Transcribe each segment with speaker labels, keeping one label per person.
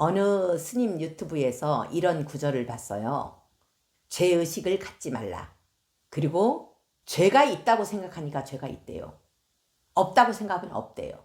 Speaker 1: 어느 스님 유튜브에서 이런 구절을 봤어요. 죄의식을 갖지 말라. 그리고 죄가 있다고 생각하니까 죄가 있대요. 없다고 생각하면 없대요.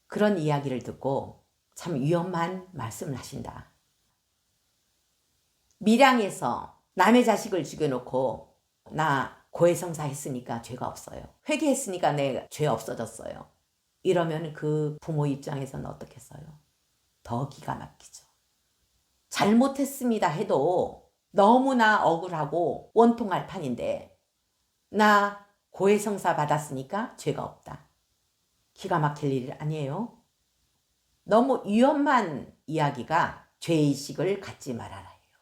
Speaker 1: 그런 이야기를 듣고 참 위험한 말씀을 하신다. 밀양에서 남의 자식을 죽여놓고 나 고해성사 했으니까 죄가 없어요. 회개했으니까 내 죄 없어졌어요. 이러면 그 부모 입장에서는 어떻겠어요? 더 기가 막히죠. 잘못했습니다 해도 너무나 억울하고 원통할 판인데 나 고해성사 받았으니까 죄가 없다. 기가 막힐 일 아니에요? 너무 위험한 이야기가 죄의식을 갖지 말아라 해요.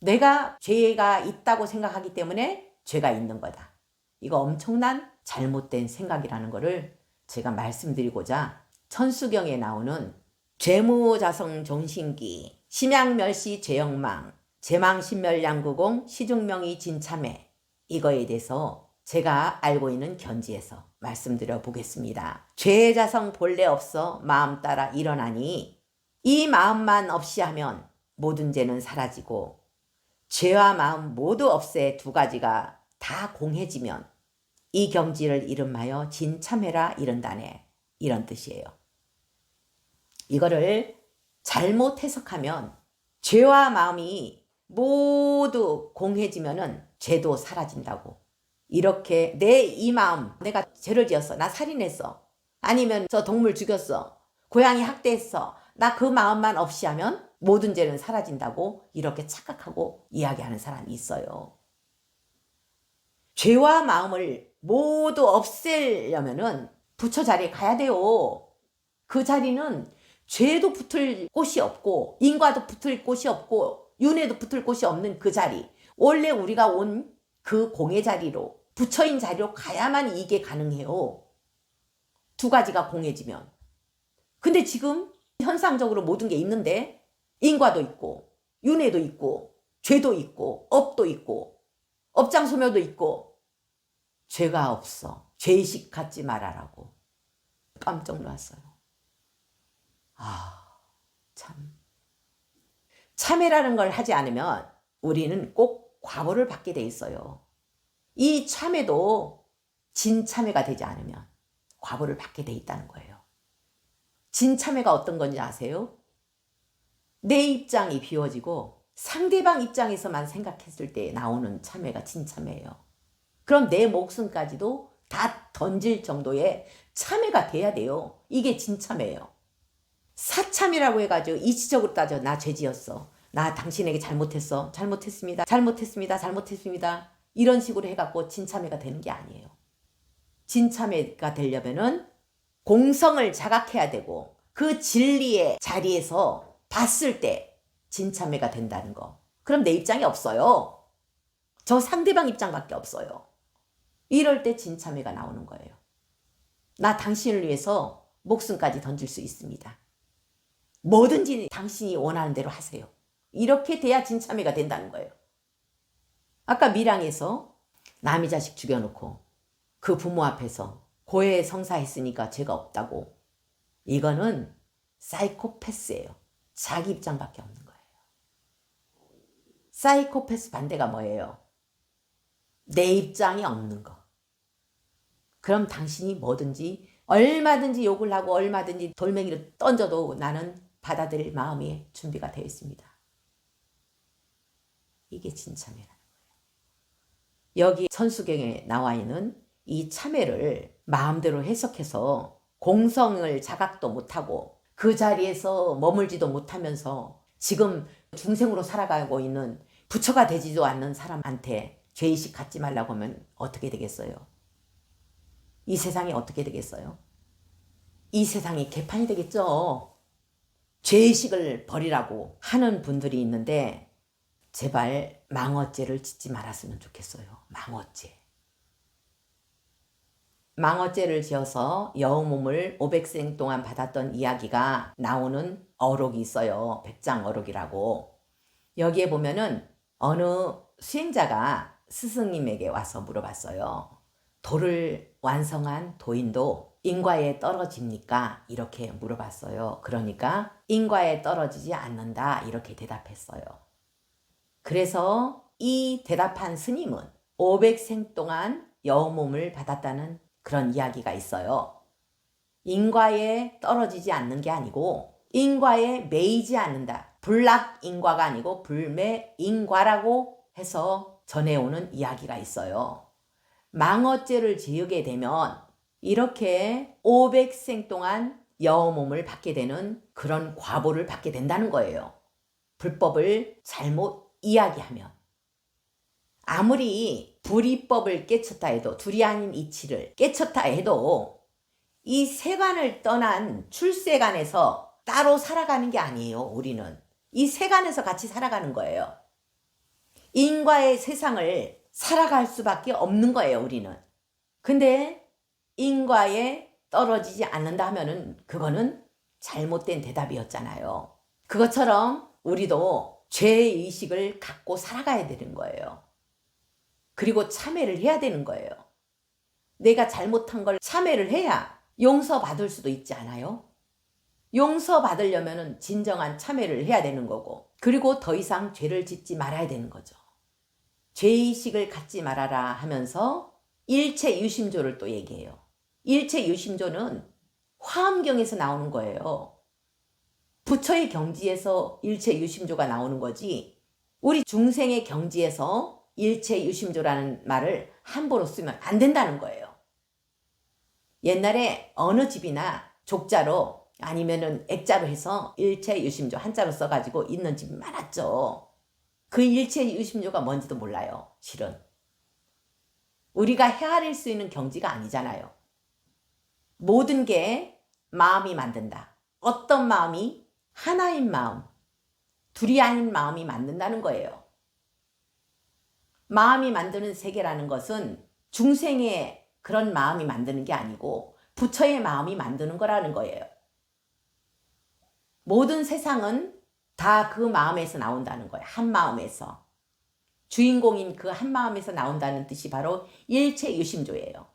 Speaker 1: 내가 죄가 있다고 생각하기 때문에 죄가 있는 거다. 이거 엄청난 잘못된 생각이라는 거를 제가 말씀드리고자 천수경에 나오는 죄무자성 종신기 심양멸시 죄영망 제망신멸양구공 시중명의 진참회 이거에 대해서 제가 알고 있는 견지에서 말씀드려 보겠습니다. 죄의 자성 본래 없어 마음 따라 일어나니 이 마음만 없이 하면 모든 죄는 사라지고 죄와 마음 모두 없애 두 가지가 다 공해지면 이 경지를 이름하여 진참회라 이른다네. 이런 뜻이에요. 이거를 잘못 해석하면 죄와 마음이 모두 공해지면은 죄도 사라진다고. 이렇게 내 이 마음, 내가 죄를 지었어. 나 살인했어. 아니면 저 동물 죽였어. 고양이 학대했어. 나 그 마음만 없이 하면 모든 죄는 사라진다고 이렇게 착각하고 이야기하는 사람이 있어요. 죄와 마음을 모두 없애려면은 부처 자리에 가야 돼요. 그 자리는 죄도 붙을 곳이 없고 인과도 붙을 곳이 없고 윤회도 붙을 곳이 없는 그 자리. 원래 우리가 온 그 공의 자리로 부처인 자리로 가야만 이게 가능해요. 두 가지가 공해지면. 근데 지금 현상적으로 모든 게 있는데 인과도 있고 윤회도 있고 죄도 있고 업도 있고 업장소멸도 있고 죄가 없어. 죄의식 갖지 말아라고. 깜짝 놀랐어요. 참. 참회라는 걸 하지 않으면 우리는 꼭 과보를 받게 돼 있어요. 이 참회도 진참회가 되지 않으면 과보를 받게 돼 있다는 거예요. 진참회가 어떤 건지 아세요? 내 입장이 비워지고 상대방 입장에서만 생각했을 때 나오는 참회가 진참회예요. 그럼 내 목숨까지도 다 던질 정도의 참회가 돼야 돼요. 이게 진참회예요. 사참이라고 해가지고 이치적으로 따져. 나 죄지었어. 나 당신에게 잘못했어. 잘못했습니다. 잘못했습니다. 잘못했습니다. 이런 식으로 해갖고 진참회가 되는 게 아니에요. 진참회가 되려면은 공성을 자각해야 되고 그 진리의 자리에서 봤을 때 진참회가 된다는 거. 그럼 내 입장이 없어요. 저 상대방 입장밖에 없어요. 이럴 때 진참회가 나오는 거예요. 나 당신을 위해서 목숨까지 던질 수 있습니다. 뭐든지 당신이 원하는 대로 하세요. 이렇게 돼야 진참회가 된다는 거예요. 아까 밀양에서 남의 자식 죽여놓고 그 부모 앞에서 고해 성사했으니까 죄가 없다고. 이거는 사이코패스예요. 자기 입장밖에 없는 거예요. 사이코패스 반대가 뭐예요? 내 입장이 없는 거. 그럼 당신이 뭐든지 얼마든지 욕을 하고 얼마든지 돌멩이를 던져도 나는 받아들일 마음이 준비가 되어 있습니다. 이게 진참회라는 거예요. 여기 천수경에 나와 있는 이 참회를 마음대로 해석해서 공성을 자각도 못하고 그 자리에서 머물지도 못하면서 지금 중생으로 살아가고 있는 부처가 되지도 않는 사람한테 죄의식 갖지 말라고 하면 어떻게 되겠어요? 이 세상이 어떻게 되겠어요? 이 세상이 개판이 되겠죠. 죄의식을 버리라고 하는 분들이 있는데 제발 망어죄를 짓지 말았으면 좋겠어요. 망어죄. 망어죄를 지어서 여우몸을 500생 동안 받았던 이야기가 나오는 어록이 있어요. 백장어록이라고. 여기에 보면은 어느 수행자가 스승님에게 와서 물어봤어요. 도를 완성한 도인도 인과에 떨어집니까? 이렇게 물어봤어요. 그러니까 인과에 떨어지지 않는다 이렇게 대답했어요. 그래서 이 대답한 스님은 500생 동안 여우몸을 받았다는 그런 이야기가 있어요. 인과에 떨어지지 않는 게 아니고 인과에 매이지 않는다. 불락인과가 아니고 불매인과라고 해서 전해오는 이야기가 있어요. 망어죄를 지으게 되면 이렇게 500생 동안 여우몸을 받게 되는 그런 과보를 받게 된다는 거예요. 불법을 잘못 이야기하면. 아무리 불이법을 깨쳤다 해도, 둘이 아닌 이치를 깨쳤다 해도 이 세간을 떠난 출세간에서 따로 살아가는 게 아니에요. 우리는 이 세간에서 같이 살아가는 거예요. 인과의 세상을 살아갈 수밖에 없는 거예요. 우리는. 근데 인과에 떨어지지 않는다 하면은 그거는 잘못된 대답이었잖아요. 그것처럼 우리도 죄의식을 갖고 살아가야 되는 거예요. 그리고 참회를 해야 되는 거예요. 내가 잘못한 걸 참회를 해야 용서받을 수도 있지 않아요? 용서받으려면 진정한 참회를 해야 되는 거고, 그리고 더 이상 죄를 짓지 말아야 되는 거죠. 죄의식을 갖지 말아라 하면서 일체유심조를 또 얘기해요. 일체유심조는 화엄경에서 나오는 거예요. 부처의 경지에서 일체유심조가 나오는 거지, 우리 중생의 경지에서 일체유심조라는 말을 함부로 쓰면 안 된다는 거예요. 옛날에 어느 집이나 족자로 아니면은 액자로 해서 일체유심조 한자로 써가지고 있는 집이 많았죠. 그 일체유심조가 뭔지도 몰라요. 실은. 우리가 헤아릴 수 있는 경지가 아니잖아요. 모든 게 마음이 만든다. 어떤 마음이? 하나인 마음, 둘이 아닌 마음이 만든다는 거예요. 마음이 만드는 세계라는 것은 중생의 그런 마음이 만드는 게 아니고 부처의 마음이 만드는 거라는 거예요. 모든 세상은 다 그 마음에서 나온다는 거예요. 한 마음에서. 주인공인 그 한 마음에서 나온다는 뜻이 바로 일체유심조예요.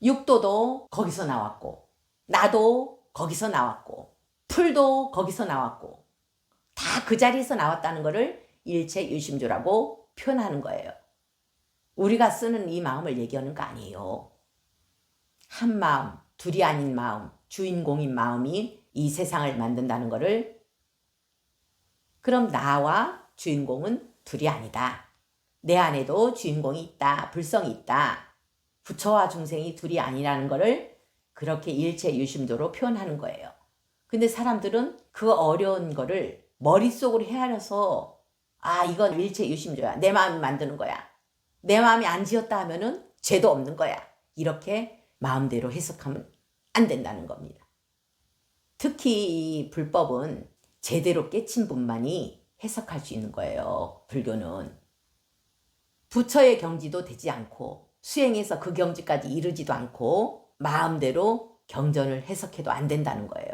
Speaker 1: 육도도 거기서 나왔고, 나도 거기서 나왔고, 풀도 거기서 나왔고, 다 그 자리에서 나왔다는 것을 일체유심조라고 표현하는 거예요. 우리가 쓰는 이 마음을 얘기하는 거 아니에요. 한 마음, 둘이 아닌 마음, 주인공인 마음이 이 세상을 만든다는 것을, 그럼 나와 주인공은 둘이 아니다. 내 안에도 주인공이 있다. 불성이 있다. 부처와 중생이 둘이 아니라는 것을 그렇게 일체유심조로 표현하는 거예요. 근데 사람들은 그 어려운 거를 머릿속으로 헤아려서, 아, 이건 일체유심조야. 내 마음이 만드는 거야. 내 마음이 안 지었다 하면은 죄도 없는 거야. 이렇게 마음대로 해석하면 안 된다는 겁니다. 특히 이 불법은 제대로 깨친 분만이 해석할 수 있는 거예요. 불교는. 부처의 경지도 되지 않고 수행해서 그 경지까지 이르지도 않고 마음대로 경전을 해석해도 안 된다는 거예요.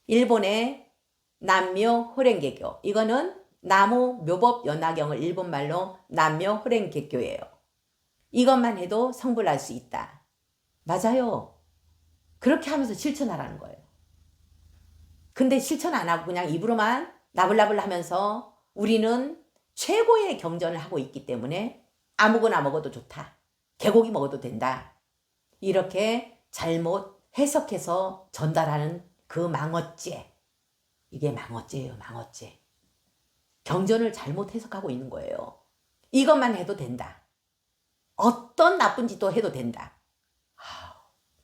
Speaker 1: 일본의 남묘 호랭개교, 이거는 나무 묘법 연화경을 일본말로 남묘 호랭개교예요. 이것만 해도 성불할 수 있다. 맞아요. 그렇게 하면서 실천하라는 거예요. 근데 실천 안 하고 그냥 입으로만 나불나불 하면서 우리는 최고의 경전을 하고 있기 때문에 아무거나 먹어도 좋다. 개고기 먹어도 된다. 이렇게 잘못 해석해서 전달하는 그 망어죄. 이게 망어죄예요. 망어죄. 경전을 잘못 해석하고 있는 거예요. 이것만 해도 된다. 어떤 나쁜 짓도 해도 된다.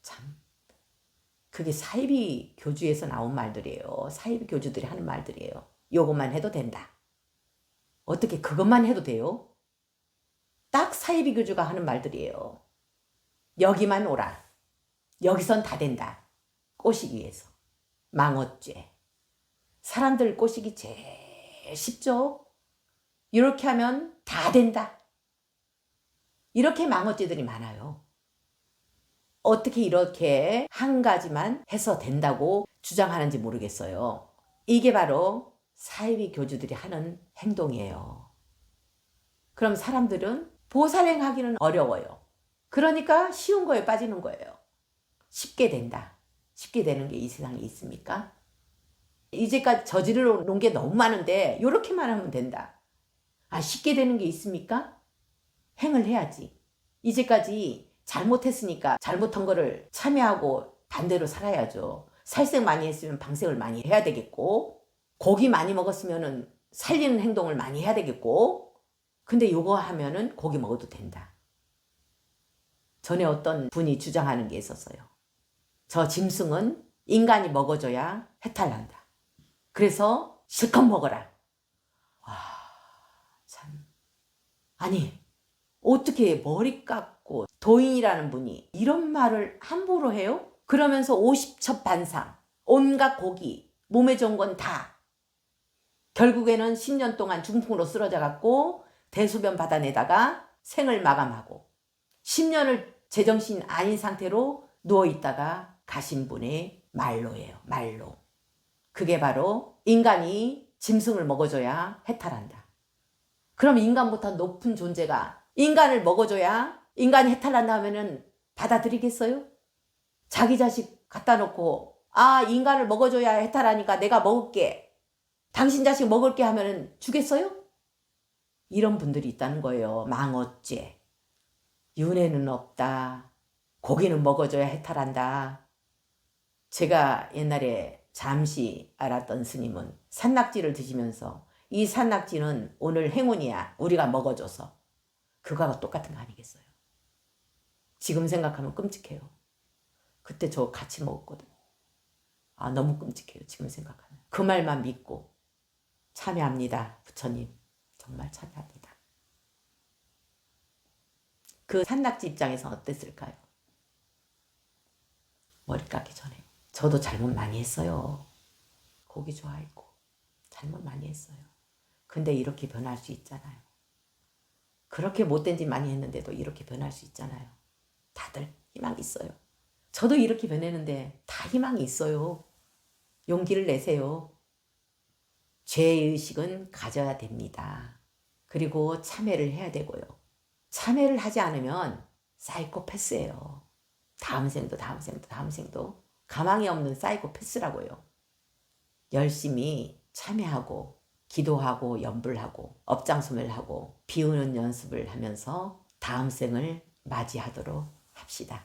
Speaker 1: 참. 그게 사이비 교주에서 나온 말들이에요. 사이비 교주들이 하는 말들이에요. 요것만 해도 된다. 어떻게 그것만 해도 돼요? 딱 사이비 교주가 하는 말들이에요. 여기만 오라. 여기선 다 된다. 꼬시기 위해서. 망어죄. 사람들 꼬시기 제일 쉽죠? 이렇게 하면 다 된다. 이렇게 망어죄들이 많아요. 어떻게 이렇게 한 가지만 해서 된다고 주장하는지 모르겠어요. 이게 바로 사이비 교주들이 하는 행동이에요. 그럼 사람들은 보살행하기는 어려워요. 그러니까 쉬운 거에 빠지는 거예요. 쉽게 된다. 쉽게 되는 게 이 세상에 있습니까? 이제까지 저지르러 놓은 게 너무 많은데 요렇게만 하면 된다. 아, 쉽게 되는 게 있습니까? 행을 해야지. 이제까지 잘못했으니까 잘못한 거를 참여하고 반대로 살아야죠. 살생 많이 했으면 방생을 많이 해야 되겠고, 고기 많이 먹었으면 살리는 행동을 많이 해야 되겠고, 근데 요거 하면은 고기 먹어도 된다. 전에 어떤 분이 주장하는 게 있었어요. 저 짐승은 인간이 먹어줘야 해탈난다. 그래서 실컷 먹어라. 와, 참. 아니, 어떻게 머리 깎고 도인이라는 분이 이런 말을 함부로 해요? 그러면서 50첩 반상, 온갖 고기, 몸에 좋은 건 다. 결국에는 10년 동안 중풍으로 쓰러져 갖고 대소변 받아내다가 생을 마감하고 10년을 제정신 아닌 상태로 누워있다가 가신 분의 말로예요. 말로. 그게 바로 인간이 짐승을 먹어줘야 해탈한다. 그럼 인간보다 높은 존재가 인간을 먹어줘야 인간이 해탈한다 하면은 받아들이겠어요? 자기 자식 갖다 놓고 아, 인간을 먹어줘야 해탈하니까 내가 먹을게. 당신 자식 먹을게 하면은 주겠어요? 이런 분들이 있다는 거예요. 망어죄. 윤회는 없다. 고기는 먹어줘야 해탈한다. 제가 옛날에 잠시 알았던 스님은 산낙지를 드시면서 이 산낙지는 오늘 행운이야. 우리가 먹어줘서. 그거하고 똑같은 거 아니겠어요? 지금 생각하면 끔찍해요. 그때 저 같이 먹었거든요. 아, 너무 끔찍해요. 지금 생각하면. 그 말만 믿고 참여합니다. 부처님. 정말 참여합니다. 그 산낙지 입장에서 어땠을까요? 머리 깎기 전에. 저도 잘못 많이 했어요. 고기 좋아했고 잘못 많이 했어요. 근데 이렇게 변할 수 있잖아요. 그렇게 못된 짓 많이 했는데도 이렇게 변할 수 있잖아요. 다들 희망이 있어요. 저도 이렇게 변했는데 다 희망이 있어요. 용기를 내세요. 죄의식은 가져야 됩니다. 그리고 참회를 해야 되고요. 참회를 하지 않으면 사이코패스예요. 다음 생도 다음 생도 다음 생도 가망이 없는 사이코패스라고요. 열심히 참회하고 기도하고 염불하고 업장소멸하고 비우는 연습을 하면서 다음 생을 맞이하도록 합시다.